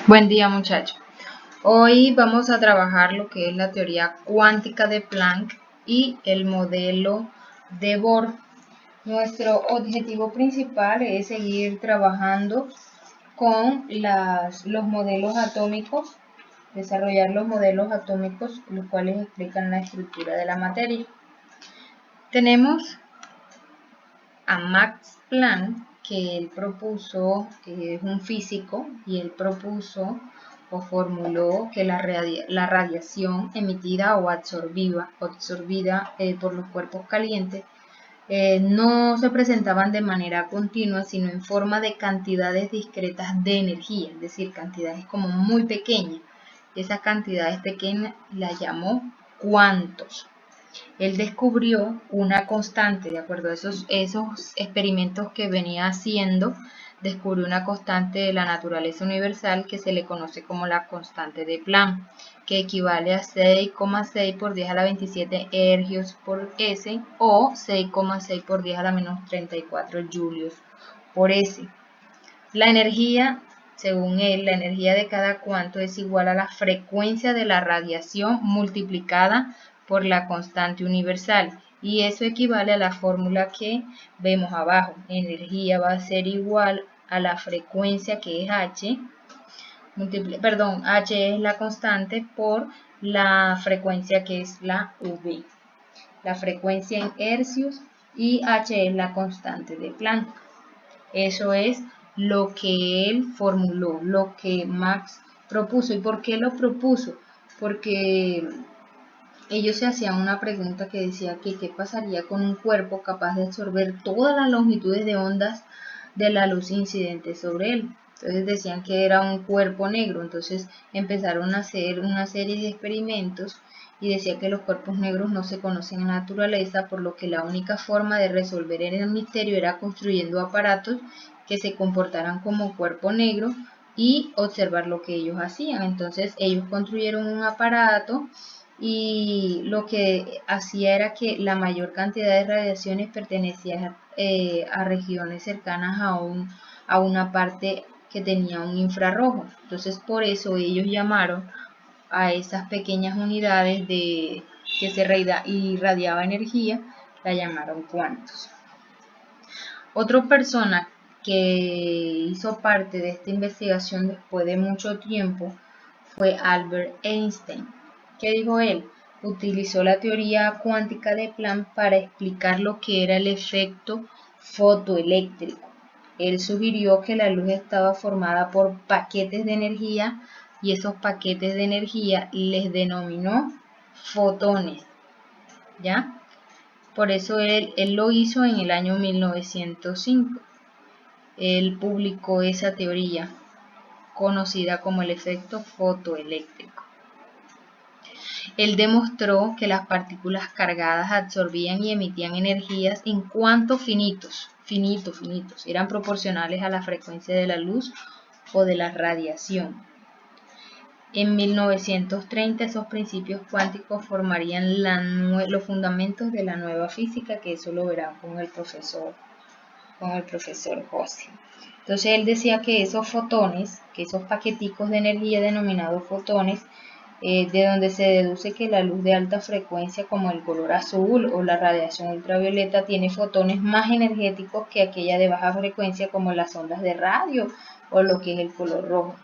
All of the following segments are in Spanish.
Buen día, muchachos. Hoy vamos a trabajar lo que es la teoría cuántica de Planck y el modelo de Bohr. Nuestro objetivo principal es seguir trabajando con los modelos atómicos, desarrollar los modelos atómicos, los cuales explican la estructura de la materia. Tenemos a Max Planck, que él propuso, es un físico, y él propuso o formuló que la radiación emitida o absorbida por los cuerpos calientes no se presentaban de manera continua, sino en forma de cantidades discretas de energía, es decir, cantidades como muy pequeñas. Esas cantidades pequeñas las llamó cuantos. Él descubrió una constante, de acuerdo a esos experimentos que venía haciendo, descubrió una constante de la naturaleza universal que se le conoce como la constante de Planck, que equivale a 6,6 por 10 a la 27 ergios por S o 6,6 por 10 a la menos 34 julios por S. La energía, según él, la energía de cada cuanto es igual a la frecuencia de la radiación multiplicada por la constante universal, y eso equivale a la fórmula que vemos abajo. Energía va a ser igual a la frecuencia, que es H, H es la constante por la frecuencia, que es la V, la frecuencia en hercios, y H es la constante de Planck. Eso es lo que él formuló, lo que Max propuso. ¿Y por qué lo propuso? Porque ellos se hacían una pregunta que decía que qué pasaría con un cuerpo capaz de absorber todas las longitudes de ondas de la luz incidente sobre él. Entonces decían que era un cuerpo negro. Entonces empezaron a hacer una serie de experimentos y decía que los cuerpos negros no se conocen en la naturaleza, por lo que la única forma de resolver el misterio era construyendo aparatos que se comportaran como cuerpo negro y observar lo que ellos hacían. Entonces ellos construyeron un aparato y lo que hacía era que la mayor cantidad de radiaciones pertenecía a regiones cercanas a una parte que tenía un infrarrojo. Entonces por eso ellos llamaron a esas pequeñas unidades que se irradiaba energía, la llamaron cuantos. Otra persona que hizo parte de esta investigación después de mucho tiempo fue Albert Einstein. ¿Qué dijo él? Utilizó la teoría cuántica de Planck para explicar lo que era el efecto fotoeléctrico. Él sugirió que la luz estaba formada por paquetes de energía, y esos paquetes de energía les denominó fotones, ¿ya? Por eso él lo hizo en el año 1905. Él publicó esa teoría conocida como el efecto fotoeléctrico. Él demostró que las partículas cargadas absorbían y emitían energías en cuantos finitos, eran proporcionales a la frecuencia de la luz o de la radiación. En 1930 esos principios cuánticos formarían los fundamentos de la nueva física, que eso lo verán con el profesor José. Entonces él decía que esos fotones, que esos paqueticos de energía denominados fotones, de donde se deduce que la luz de alta frecuencia, como el color azul o la radiación ultravioleta, tiene fotones más energéticos que aquella de baja frecuencia, como las ondas de radio o lo que es el color rojo.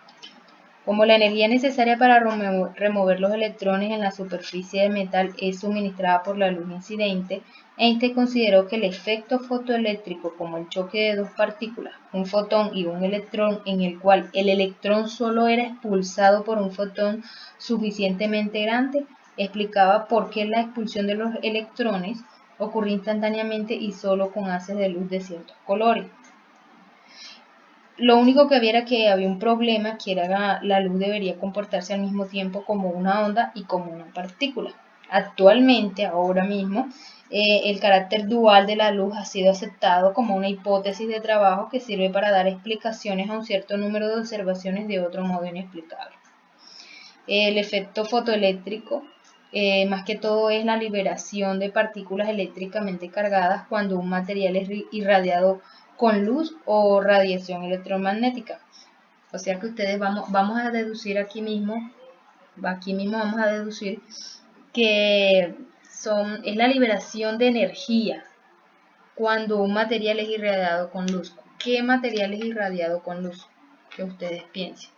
Como la energía necesaria para remover los electrones en la superficie del metal es suministrada por la luz incidente, Einstein consideró que el efecto fotoeléctrico, como el choque de dos partículas, un fotón y un electrón, en el cual el electrón solo era expulsado por un fotón suficientemente grande, explicaba por qué la expulsión de los electrones ocurría instantáneamente y solo con haces de luz de ciertos colores. Lo único que había era que había un problema, que era la luz debería comportarse al mismo tiempo como una onda y como una partícula. Actualmente, ahora mismo, el carácter dual de la luz ha sido aceptado como una hipótesis de trabajo que sirve para dar explicaciones a un cierto número de observaciones de otro modo inexplicable. El efecto fotoeléctrico, más que todo, es la liberación de partículas eléctricamente cargadas cuando un material es irradiado con luz o radiación electromagnética. O sea que ustedes vamos a deducir aquí mismo vamos a deducir que es la liberación de energía cuando un material es irradiado con luz. ¿Qué material es irradiado con luz? Que ustedes piensen.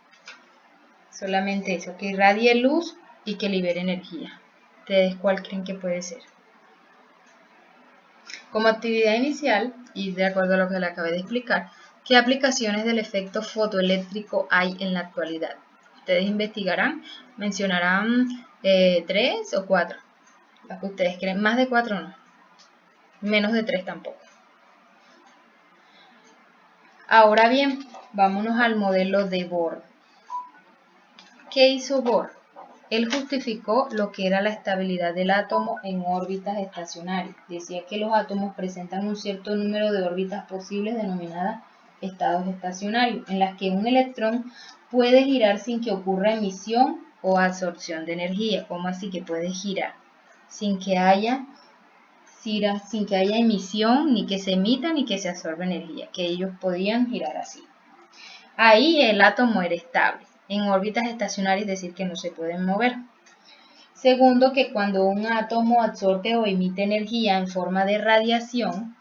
Solamente eso, que irradie luz y que libere energía. ¿Ustedes cuál creen que puede ser? Como actividad inicial, y de acuerdo a lo que le acabé de explicar, ¿qué aplicaciones del efecto fotoeléctrico hay en la actualidad? Ustedes investigarán, mencionarán 3 o 4, las que ustedes creen. Más de 4 no, menos de 3 tampoco. Ahora bien, vámonos al modelo de Bohr. ¿Qué hizo Bohr? Él justificó lo que era la estabilidad del átomo en órbitas estacionarias. Decía que los átomos presentan un cierto número de órbitas posibles denominadas estados estacionarios, en las que un electrón puede girar sin que ocurra emisión o absorción de energía. ¿Cómo así que puede girar? Sin que haya emisión, ni que se emita, ni que se absorba energía, que ellos podían girar así. Ahí el átomo era estable. En órbitas estacionarias, es decir, que no se pueden mover. Segundo, que cuando un átomo absorbe o emite energía en forma de radiación,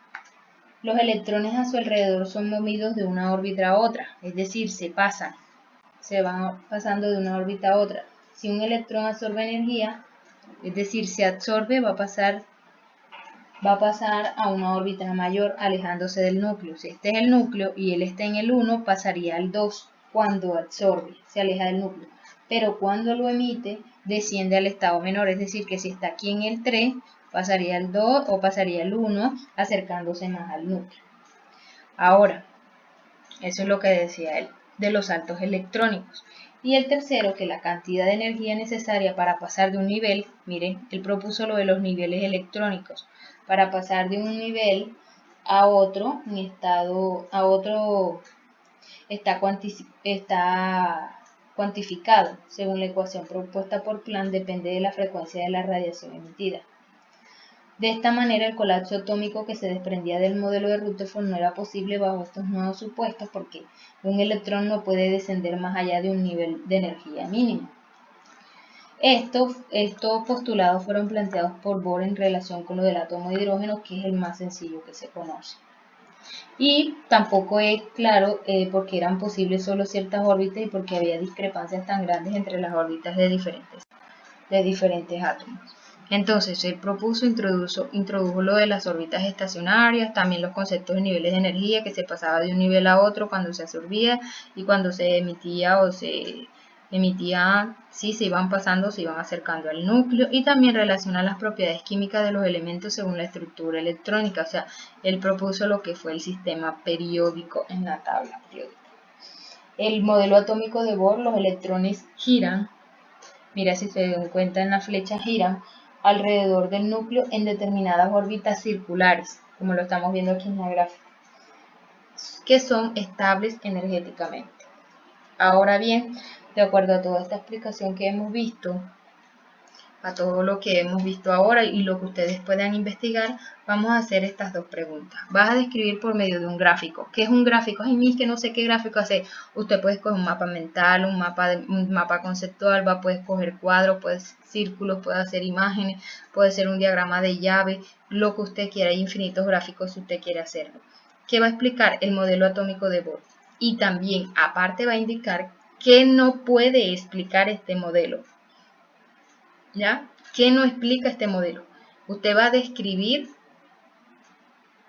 los electrones a su alrededor son movidos de una órbita a otra, es decir, se van pasando de una órbita a otra. Si un electrón absorbe energía, es decir, se absorbe, va a pasar a una órbita mayor alejándose del núcleo. Si este es el núcleo y él está en el 1, pasaría al 2 cuando absorbe, se aleja del núcleo. Pero cuando lo emite, desciende al estado menor, es decir, que si está aquí en el 3, pasaría al 2 o pasaría al 1, acercándose más al núcleo. Ahora, eso es lo que decía él, de los saltos electrónicos. Y el tercero, que la cantidad de energía necesaria para pasar de un nivel, miren, él propuso lo de los niveles electrónicos, para pasar de un nivel a otro, está cuantificado según la ecuación propuesta por Planck, depende de la frecuencia de la radiación emitida. De esta manera, el colapso atómico que se desprendía del modelo de Rutherford no era posible bajo estos nuevos supuestos porque un electrón no puede descender más allá de un nivel de energía mínimo. Estos postulados fueron planteados por Bohr en relación con lo del átomo de hidrógeno, que es el más sencillo que se conoce. Y tampoco es claro por qué eran posibles solo ciertas órbitas y por qué había discrepancias tan grandes entre las órbitas de diferentes átomos. Entonces, él introdujo lo de las órbitas estacionarias, también los conceptos de niveles de energía, que se pasaba de un nivel a otro cuando se absorbía y cuando se emitía se iban pasando, se iban acercando al núcleo, y también relaciona las propiedades químicas de los elementos según la estructura electrónica. O sea, él propuso lo que fue el sistema periódico en la tabla periódica. El modelo atómico de Bohr, los electrones giran, mira si se dan cuenta en la flecha, giran alrededor del núcleo en determinadas órbitas circulares, como lo estamos viendo aquí en la gráfica, que son estables energéticamente. Ahora bien, de acuerdo a toda esta explicación que hemos visto, a todo lo que hemos visto ahora y lo que ustedes puedan investigar, vamos a hacer estas dos preguntas. Vas a describir por medio de un gráfico. ¿Qué es un gráfico? Ay, mis, que no sé qué gráfico hacer. Usted puede escoger un mapa mental, un mapa conceptual, puede escoger cuadros, puede círculos, puede hacer imágenes, puede ser un diagrama de llave, lo que usted quiera. Hay infinitos gráficos si usted quiere hacerlo. ¿Qué va a explicar? El modelo atómico de Bohr. Y también, aparte, va a indicar qué no puede explicar este modelo. ¿Ya? ¿Qué no explica este modelo? Usted va a describir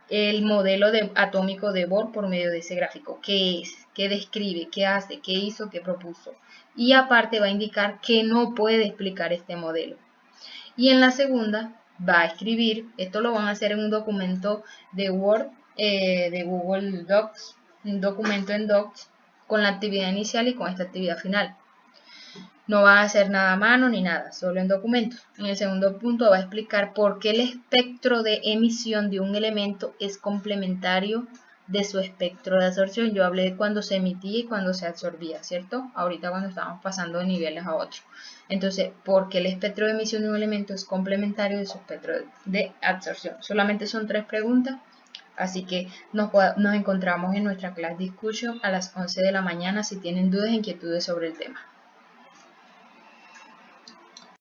el modelo atómico de Bohr por medio de ese gráfico. ¿Qué es? ¿Qué describe? ¿Qué hace? ¿Qué hizo? ¿Qué propuso? Y aparte va a indicar que no puede explicar este modelo. Y en la segunda va a escribir, esto lo van a hacer en un documento de Word, de Google Docs, un documento en Docs con la actividad inicial y con esta actividad final. No va a hacer nada a mano ni nada, solo en documentos. En el segundo punto va a explicar por qué el espectro de emisión de un elemento es complementario de su espectro de absorción. Yo hablé de cuando se emitía y cuando se absorbía, ¿cierto? Ahorita cuando estamos pasando de niveles a otros. Entonces, ¿por qué el espectro de emisión de un elemento es complementario de su espectro de absorción? Solamente son 3 preguntas. Así que nos encontramos en nuestra class discussion a las 11 de la mañana si tienen dudas e inquietudes sobre el tema.